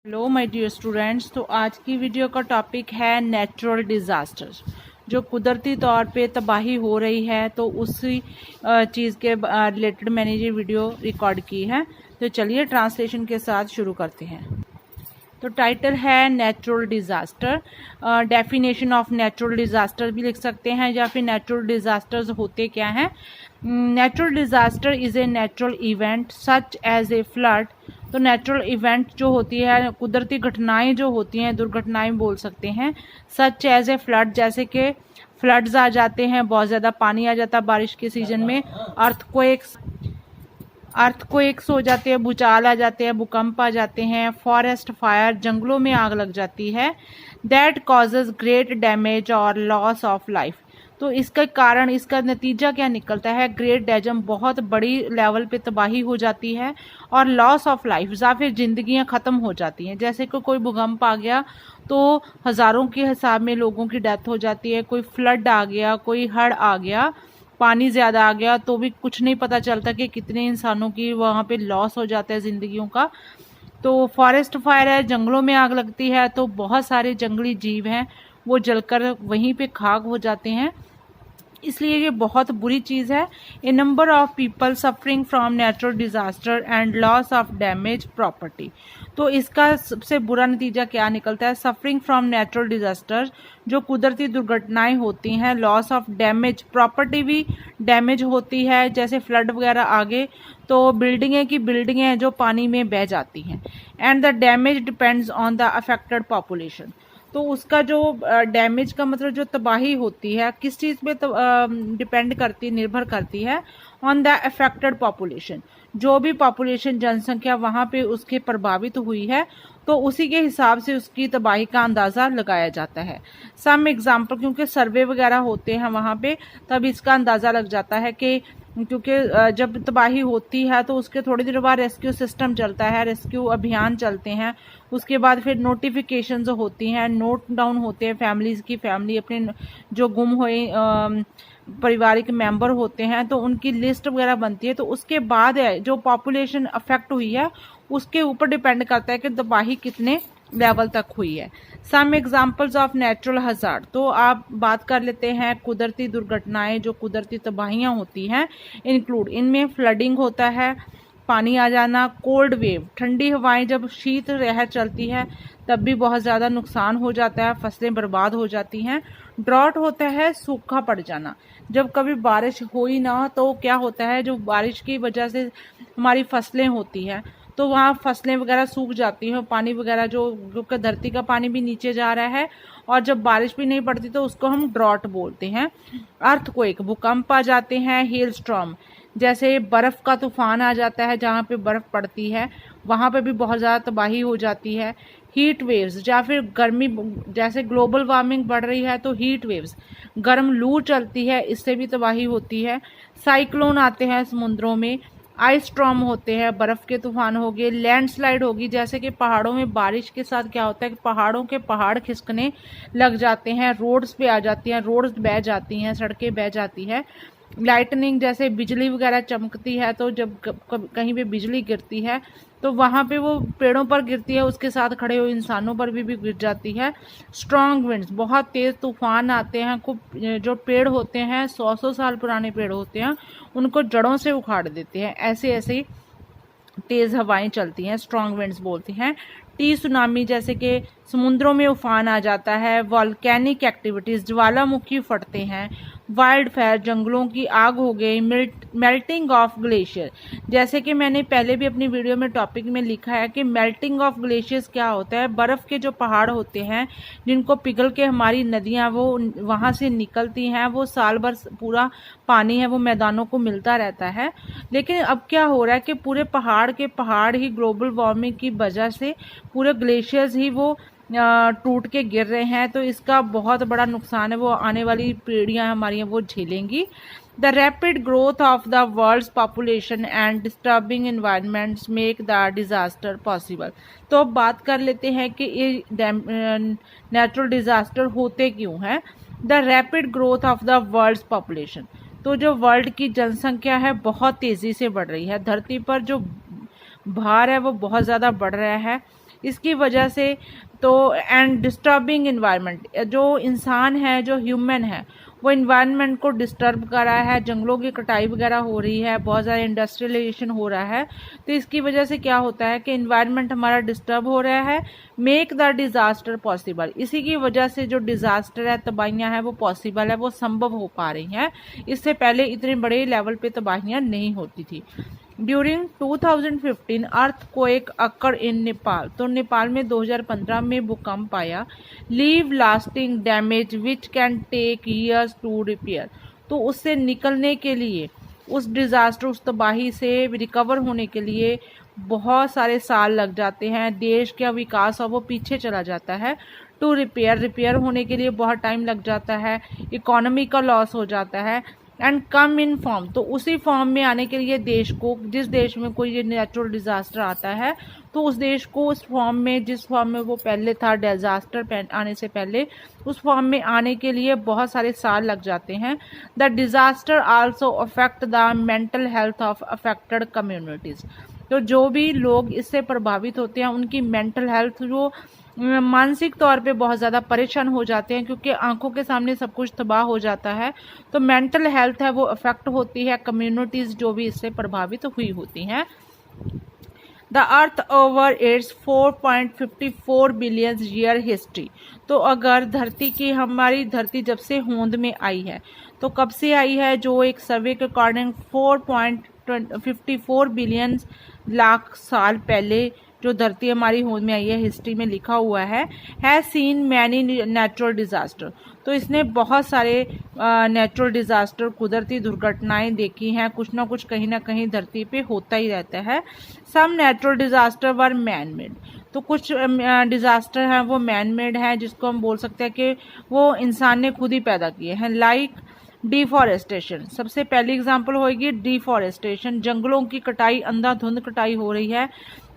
Hello my dear students. तो आज की वीडियो का टॉपिक है नेचुरल डिज़ास्टर्स, जो कुदरती तौर पे तबाही हो रही है। तो उसी चीज़ के रिलेटेड मैंने ये वीडियो रिकॉर्ड की है। तो चलिए ट्रांसलेशन के साथ शुरू करते हैं। तो टाइटल है natural disaster. Definition of natural disaster भी लिख सकते हैं, या फिर नेचुरल डिज़ास्टर्स होते क्या हैं। Natural disaster is a natural event such as a flood. तो नेचुरल इवेंट जो होती है, कुदरती घटनाएं जो होती हैं, दुर्घटनाएं बोल सकते हैं। सच एज ए फ्लड, जैसे कि फ्लड्स आ जाते हैं, बहुत ज़्यादा पानी आ जाता है बारिश के सीजन में। अर्थक्वेक्स हो जाते हैं, भूचाल आ जाते हैं, भूकंप आ जाते हैं। फॉरेस्ट फायर, जंगलों में आग लग जाती है। दैट कॉजेज ग्रेट डैमेज और लॉस ऑफ लाइफ। तो इसका कारण, इसका नतीजा क्या निकलता है? ग्रेट डैमेज, बहुत बड़ी लेवल पे तबाही हो जाती है, और लॉस ऑफ लाइफ, या फिर जिंदगियां ख़त्म हो जाती हैं। जैसे कि कोई भूकंप आ गया तो हज़ारों के हिसाब में लोगों की डेथ हो जाती है। कोई फ्लड आ गया, कोई हड़ आ गया, पानी ज़्यादा आ गया, तो भी कुछ नहीं पता चलता कि कितने इंसानों की वहाँ पे लॉस हो जाता है ज़िंदगियों का। तो फॉरेस्ट फायर है, जंगलों में आग लगती है, तो बहुत सारे जंगली जीव हैं वो जलकर वहीं पे खाक हो जाते हैं। इसलिए ये बहुत बुरी चीज़ है। A number of people suffering from natural disaster and loss of damage property. तो इसका सबसे बुरा नतीजा क्या निकलता है? सफरिंग फ्रॉम नेचुरल डिजास्टर, जो कुदरती दुर्घटनाएं होती हैं, लॉस ऑफ डैमेज, प्रॉपर्टी भी डैमेज होती है। जैसे फ्लड वगैरह आगे तो बिल्डिंगें जो पानी में बह जाती हैं। And the damage depends on the affected population. तो उसका जो डैमेज का मतलब जो तबाही होती है, किस चीज़ पे डिपेंड करती है, निर्भर करती है? On the affected population. जो भी पॉपुलेशन, जनसंख्या वहाँ पे उसके प्रभावित हुई है, तो उसी के हिसाब से उसकी तबाही का अंदाज़ा लगाया जाता है। सम एग्जाम्पल, क्योंकि सर्वे वगैरह होते हैं वहाँ पे, तब इसका अंदाज़ा लग जाता है कि क्योंकि जब तबाही होती है तो उसके थोड़ी देर बाद रेस्क्यू सिस्टम चलता है, रेस्क्यू अभियान चलते हैं। उसके बाद फिर नोटिफिकेशन जो होती हैं, नोट डाउन होते हैं, फैमिली अपने जो गुम हुए पारिवारिक मेंबर होते हैं, तो उनकी लिस्ट वगैरह बनती है। तो उसके बाद जो पॉपुलेशन अफेक्ट हुई है उसके ऊपर डिपेंड करता है कि तबाही कितने लेवल तक हुई है। Some examples of natural hazard. तो आप बात कर लेते हैं कुदरती दुर्घटनाएं, जो कुदरती तबाहियां होती हैं, इंक्लूड, इनमें फ्लडिंग होता है, पानी आ जाना। कोल्ड वेव, ठंडी हवाएं, जब शीत लहर चलती है तब भी बहुत ज़्यादा नुकसान हो जाता है, फसलें बर्बाद हो जाती हैं। ड्रॉट होता है सूखा पड़ जाना, जब कभी बारिश हो ही ना तो क्या होता है, जो बारिश की वजह से हमारी फसलें होती हैं तो वहाँ फसलें वगैरह सूख जाती हैं। पानी वगैरह जो धरती का पानी भी नीचे जा रहा है, और जब बारिश भी नहीं पड़ती तो उसको हम ड्रॉट बोलते हैं। अर्थक्वेक, भूकंप आ जाते हैं। हेल स्टॉर्म, जैसे बर्फ़ का तूफान आ जाता है, जहाँ पे बर्फ़ पड़ती है वहाँ पे भी बहुत ज़्यादा तबाही हो जाती है। हीट वेव्स, या फिर गर्मी, जैसे ग्लोबल वार्मिंग बढ़ रही है तो हीट वेव्स, गर्म लू चलती है, इससे भी तबाही होती है। साइक्लोन आते हैं समुद्रों में। आइस स्टॉर्म होते हैं, बर्फ़ के तूफान हो गए। लैंडस्लाइड होगी, जैसे कि पहाड़ों में बारिश के साथ क्या होता है कि पहाड़ों के पहाड़ खिसकने लग जाते हैं, रोड्स पे आ जाती हैं, रोड्स बह जाती हैं, सड़कें बह जाती हैं। लाइटनिंग, जैसे बिजली वगैरह चमकती है, तो जब कहीं पे बिजली गिरती है तो वहाँ पे वो पेड़ों पर गिरती है, उसके साथ खड़े हुए इंसानों पर भी गिर जाती है। स्ट्रॉन्ग विंड्स, बहुत तेज़ तूफान आते हैं, खूब, जो पेड़ होते हैं 100-100 साल पुराने पेड़ होते हैं, उनको जड़ों से उखाड़ देते हैं। ऐसे ऐसे तेज़ हवाएं चलती हैं, स्ट्रॉन्ग विंड्स बोलते हैं। टी सुनामी, जैसे कि समुद्रों में उफान आ जाता है। वॉल्केनिक एक्टिविटीज़, ज्वालामुखी फटते हैं। वाइल्ड फायर, जंगलों की आग हो गई। मेल्टिंग ऑफ ग्लेशियर, जैसे कि मैंने पहले भी अपनी वीडियो में टॉपिक में लिखा है कि मेल्टिंग ऑफ ग्लेशियर्स क्या होता है। बर्फ़ के जो पहाड़ होते हैं जिनको पिघल के हमारी नदियाँ वो वहाँ से निकलती हैं, वो साल भर पूरा पानी है वो मैदानों को मिलता रहता है। लेकिन अब क्या हो रहा है कि पूरे पहाड़ के पहाड़ ही ग्लोबल वार्मिंग की वजह से पूरे ग्लेशियर्स ही वो टूट के गिर रहे हैं, तो इसका बहुत बड़ा नुकसान है, वो आने वाली पीढ़ियां हमारी वो झेलेंगी। The rapid growth of the world's population and disturbing environments make the disaster possible. तो अब बात कर लेते हैं कि ये नेचुरल डिज़ास्टर होते क्यों हैं। The rapid growth of the world's population, तो जो वर्ल्ड की जनसंख्या है बहुत तेज़ी से बढ़ रही है, धरती पर जो भार है वो बहुत ज़्यादा बढ़ रहा है। इसकी वजह से तो एंड डिस्टर्बिंग इन्वायरमेंट, जो इंसान है, जो ह्यूमन है, वो इन्वायरमेंट को डिस्टर्ब कर रहा है, जंगलों की कटाई वगैरह हो रही है, बहुत ज़्यादा इंडस्ट्रियलाइजेशन हो रहा है। तो इसकी वजह से क्या होता है कि इन्वायरमेंट हमारा डिस्टर्ब हो रहा है, मेक द डिज़ास्टर पॉसिबल। इसी की वजह से जो डिज़ास्टर है, तबाहियाँ हैं, वो पॉसिबल है, वो संभव हो पा रही हैं। इससे पहले इतने बड़े लेवल पे तबाहियाँ नहीं होती थी। During 2015 earthquake occur in Nepal, तो नेपाल में 2015 में भूकंप आया। Leave lasting damage which can take years to repair, तो उससे निकलने के लिए, उस डिज़ास्टर, उस तबाही से रिकवर होने के लिए बहुत सारे साल लग जाते हैं। देश का विकास है वो पीछे चला जाता है। टू रिपेयर होने के लिए बहुत टाइम लग जाता है, इकोनॉमी का लॉस हो जाता है। एंड कम इन फॉर्म, तो उसी फॉर्म में आने के लिए देश को, जिस देश में कोई ये नेचुरल डिज़ास्टर आता है, तो उस देश को उस फॉर्म में, जिस फॉर्म में वो पहले था डिज़ास्टर आने से पहले, उस फॉर्म में आने के लिए बहुत सारे साल लग जाते हैं। The disaster also affect the mental health of affected communities, तो जो भी लोग इससे प्रभावित होते हैं उनकी मेंटल हेल्थ, जो मानसिक तौर पे बहुत ज़्यादा परेशान हो जाते हैं, क्योंकि आंखों के सामने सब कुछ तबाह हो जाता है। तो मेंटल हेल्थ है वो अफेक्ट होती है, कम्युनिटीज़ जो भी इससे प्रभावित हुई होती हैं। The earth over it's 4.54 billion year history, तो अगर धरती की, हमारी धरती जब से होंद में आई है, तो कब से आई है, जो एक सर्वे के अकॉर्डिंग 4.54 बिलियन लाख साल पहले जो धरती हमारी होंद में आई है, हिस्ट्री में लिखा हुआ है सीन मैनी नेचुरल डिज़ास्टर, तो इसने बहुत सारे नेचुरल डिज़ास्टर, कुदरती दुर्घटनाएं देखी हैं। कुछ ना कुछ कहीं ना कहीं धरती पे होता ही रहता है। सम नेचुरल डिज़ास्टर वर मैन मेड, तो कुछ डिज़ास्टर हैं वो मैन मेड हैं, जिसको हम बोल सकते हैं कि वो इंसान ने खुद ही पैदा किए हैं। लाइक डिफॉरेस्टेशन, सबसे पहली एग्जांपल होगी डिफॉरेस्टेशन, जंगलों की कटाई, अंधाधुंध कटाई हो रही है,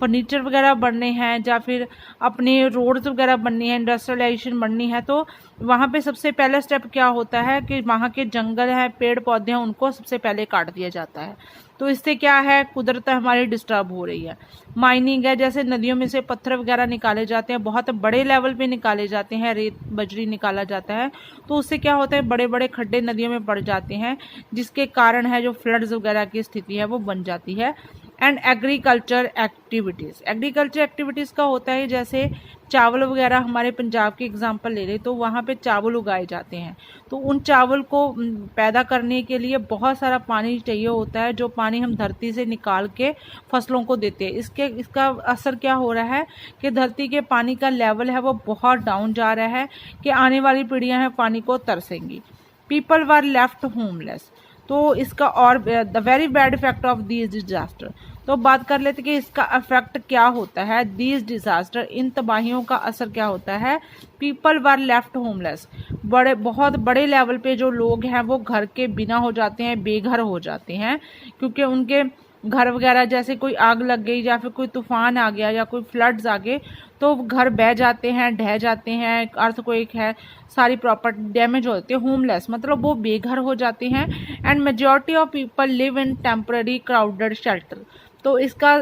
फर्नीचर वगैरह बनने हैं, या फिर अपने रोड्स वगैरह बननी है, इंडस्ट्रियलाइजेशन बननी है, तो वहाँ पे सबसे पहला स्टेप क्या होता है कि वहाँ के जंगल हैं, पेड़ पौधे हैं, उनको सबसे पहले काट दिया जाता है। तो इससे क्या है, कुदरत हमारी डिस्टर्ब हो रही है। माइनिंग है, जैसे नदियों में से पत्थर वगैरह निकाले जाते हैं, बहुत बड़े लेवल पे निकाले जाते हैं, रेत बजरी निकाला जाता है, तो उससे क्या होता है, बड़े बड़े खड्डे नदियों में पड़ जाते हैं, जिसके कारण है जो फ्लड्स वगैरह की स्थिति है वो बन जाती है। एंड एग्रीकल्चर एक्टिविटीज़ का होता है, जैसे चावल वगैरह, हमारे पंजाब की एग्जांपल ले लें तो वहाँ पे चावल उगाए जाते हैं, तो उन चावल को पैदा करने के लिए बहुत सारा पानी चाहिए होता है, जो पानी हम धरती से निकाल के फसलों को देते हैं। इसका असर क्या हो रहा है कि धरती के पानी का लेवल है वो बहुत डाउन जा रहा है, कि आने वाली पीढ़ियाँ हैं पानी को तरसेंगी। पीपल वर लेफ्ट होमलेस, तो इसका और the very bad effect of these disaster, तो बात कर लेते कि इसका इफेक्ट क्या होता है, दीज डिजास्टर, इन तबाहियों का असर क्या होता है। पीपल वर लेफ्ट होमलेस, बहुत बड़े लेवल पे जो लोग हैं वो घर के बिना हो जाते हैं, बेघर हो जाते हैं, क्योंकि उनके घर वगैरह, जैसे कोई आग लग गई या फिर कोई तूफान आ गया या कोई फ्लड्स आ गए, तो घर बह जाते हैं, ढह जाते हैं, अर्थक्वेक है, सारी प्रॉपर्टी डैमेज हो जाती है। होमलेस मतलब वो बेघर हो जाते हैं। And majority of people live in temporary crowded shelter, तो इसका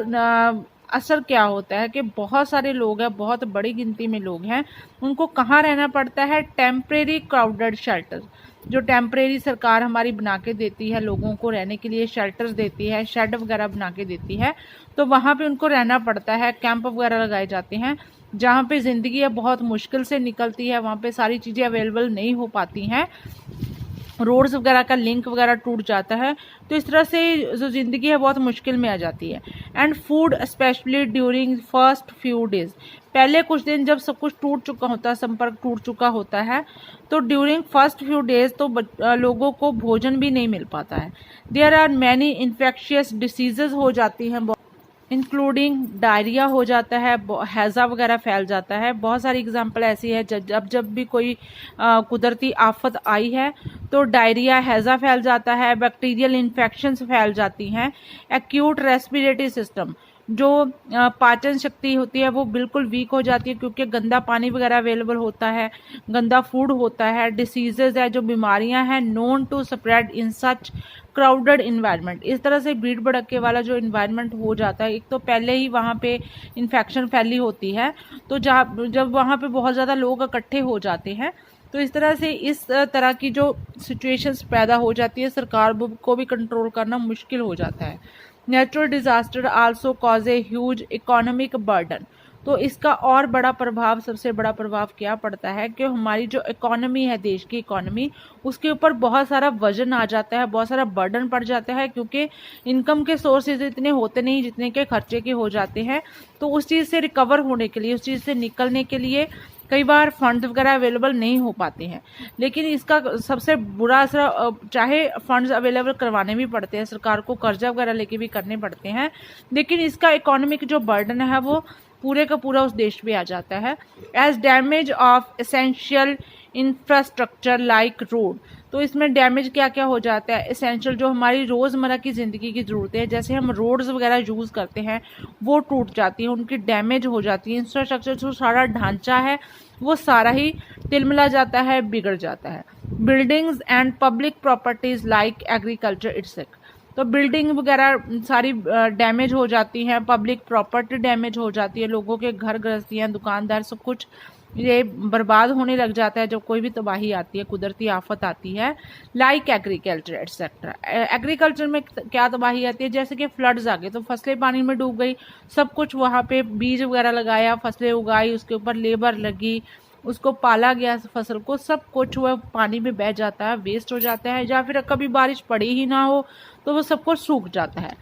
असर क्या होता है कि बहुत सारे लोग हैं, बहुत बड़ी गिनती में लोग हैं, उनको कहाँ रहना पड़ता है, टेम्परेरी क्राउडेड शेल्टर, जो टेम्परेरी सरकार हमारी बना के देती है, लोगों को रहने के लिए शेल्टर्स देती है, शेड वगैरह बना के देती है, तो वहाँ पे उनको रहना पड़ता है। कैंप वगैरह लगाए जाते हैं, जहाँ पे ज़िंदगी है बहुत मुश्किल से निकलती है, वहाँ पे सारी चीज़ें अवेलेबल नहीं हो पाती हैं, रोड्स वगैरह का लिंक वगैरह टूट जाता है, तो इस तरह से जो ज़िंदगी है बहुत मुश्किल में आ जाती है। And food specially during first few days, पहले कुछ दिन जब सब कुछ टूट चुका होता है, संपर्क टूट चुका होता है, तो ड्यूरिंग फर्स्ट फ्यू डेज तो लोगों को भोजन भी नहीं मिल पाता है। There are many infectious diseases हो जाती हैं, इंक्लूडिंग डायरिया हो जाता है, हैज़ा वगैरह फैल जाता है। बहुत सारी एग्जांपल ऐसी है, जब भी कोई कुदरती आफत आई है तो डायरिया, हैज़ा फैल जाता है, बैक्टीरियल इन्फेक्शंस फैल जाती हैं। एक्यूट रेस्पिरेटरी सिस्टम, जो पाचन शक्ति होती है वो बिल्कुल वीक हो जाती है, क्योंकि गंदा पानी वगैरह अवेलेबल होता है, गंदा फूड होता है, डिसीजेज है, जो बीमारियां हैं known to spread in such crowded environment. इस तरह से भीड़ भड़के वाला जो इन्वायरमेंट हो जाता है, एक तो पहले ही वहाँ पे इन्फेक्शन फैली होती है, तो जब वहाँ पे बहुत ज़्यादा लोग इकट्ठे हो जाते हैं, तो इस तरह से इस तरह की जो सिचुएशंस पैदा हो जाती है, सरकार को भी कंट्रोल करना मुश्किल हो जाता है। Natural disaster also cause a huge economic burden. तो इसका और बड़ा प्रभाव, सबसे बड़ा प्रभाव क्या पड़ता है कि हमारी जो इकोनॉमी है, देश की इकोनॉमी, उसके ऊपर बहुत सारा वजन आ जाता है, बहुत सारा बर्डन पड़ जाता है, क्योंकि इनकम के सोर्सेज इतने होते नहीं जितने के खर्चे के हो जाते हैं। तो उस चीज़ से रिकवर होने के लिए, उस चीज़ से निकलने के लिए कई बार फंड वगैरह अवेलेबल नहीं हो पाते हैं। लेकिन इसका सबसे बुरा असर, चाहे फंड्स अवेलेबल करवाने भी पड़ते हैं, सरकार को कर्जा वगैरह लेके भी करने पड़ते हैं, लेकिन इसका इकोनॉमिक जो बर्डन है वो पूरे का पूरा उस देश पे आ जाता है। As damage of essential infrastructure like road. तो इसमें डैमेज क्या क्या हो जाता है, एसेंशियल जो हमारी रोज़मर्रा की ज़िंदगी की ज़रूरतें हैं, जैसे हम रोड्स वगैरह यूज़ करते हैं, वो टूट जाती हैं, उनकी डैमेज हो जाती है। इंफ्रास्ट्रक्चर जो सारा ढांचा है वो सारा ही तिलमिला जाता है, बिगड़ जाता है। Buildings and public properties like agriculture itself. तो बिल्डिंग वगैरह सारी डैमेज हो जाती हैं, पब्लिक प्रॉपर्टी डैमेज हो जाती है, लोगों के घर गृहस्थियाँ, दुकानदार, सब कुछ ये बर्बाद होने लग जाता है जब कोई भी तबाही आती है, कुदरती आफत आती है। Like agriculture etcetera. एग्रीकल्चर में क्या तबाही आती है, जैसे कि फ्लड्स आ गए तो फसलें पानी में डूब गई, सब कुछ वहाँ पे बीज वगैरह लगाया, फसलें उगाई, उसके ऊपर लेबर लगी, उसको पाला गया फसल को, सब कुछ वह पानी में बह जाता है, वेस्ट हो जाता है, या फिर कभी बारिश पड़ी ही ना हो तो वो सब कुछ सूख जाता है।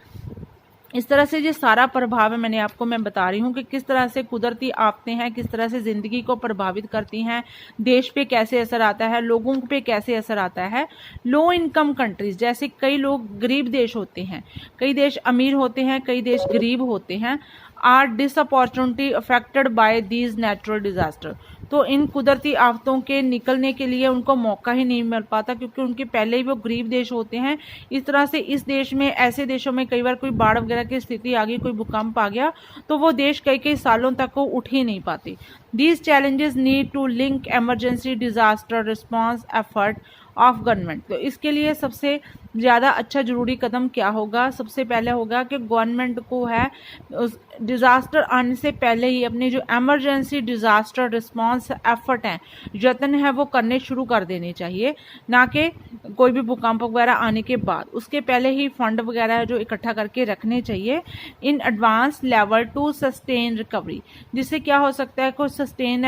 इस तरह से ये सारा प्रभाव है, मैं बता रही हूँ कि किस तरह से कुदरती आफतें हैं, किस तरह से ज़िंदगी को प्रभावित करती हैं, देश पे कैसे असर आता है, लोगों पे कैसे असर आता है। लो इनकम कंट्रीज, जैसे कई लोग गरीब देश होते हैं, कई देश अमीर होते हैं, कई देश गरीब होते हैं, are disproportionately affected by these natural disaster. तो इन कुदरती आफतों के निकलने के लिए उनको मौका ही नहीं मिल पाता, क्योंकि उनके पहले ही वो गरीब देश होते हैं। इस तरह से इस देश में, ऐसे देशों में कई बार कोई बाढ़ वगैरह की स्थिति आ गई, कोई भूकंप आ गया, तो वो देश कई कई सालों तक वो उठ ही नहीं पाते। These challenges need to link emergency disaster response effort of government. तो इसके लिए सबसे ज़्यादा अच्छा जरूरी कदम क्या होगा, सबसे पहले होगा कि गवर्नमेंट को है उस डिज़ास्टर आने से पहले ही अपने जो एमरजेंसी डिज़ास्टर रिस्पांस एफर्ट हैं, यत्न है, वो करने शुरू कर देने चाहिए, ना कि कोई भी भूकंप वगैरह आने के बाद। उसके पहले ही फंड वगैरह जो इकट्ठा करके रखने चाहिए in advance level to sustain recovery. जिससे क्या हो सकता है, कोई सस्टेन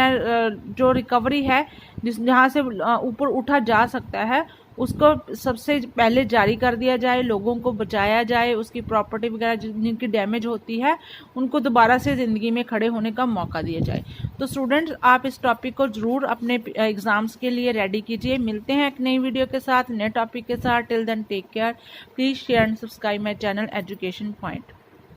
जो रिकवरी है, जहाँ से ऊपर उठा जा सकता है, उसको सबसे पहले जारी कर दिया जाए, लोगों को बचाया जाए, उसकी प्रॉपर्टी वगैरह जिनकी डैमेज होती है उनको दोबारा से ज़िंदगी में खड़े होने का मौका दिया जाए। तो स्टूडेंट्स, आप इस टॉपिक को ज़रूर अपने एग्ज़ाम्स के लिए रेडी कीजिए। मिलते हैं एक नई वीडियो के साथ, नए टॉपिक के साथ। Till then take care, please share and subscribe my channel education point.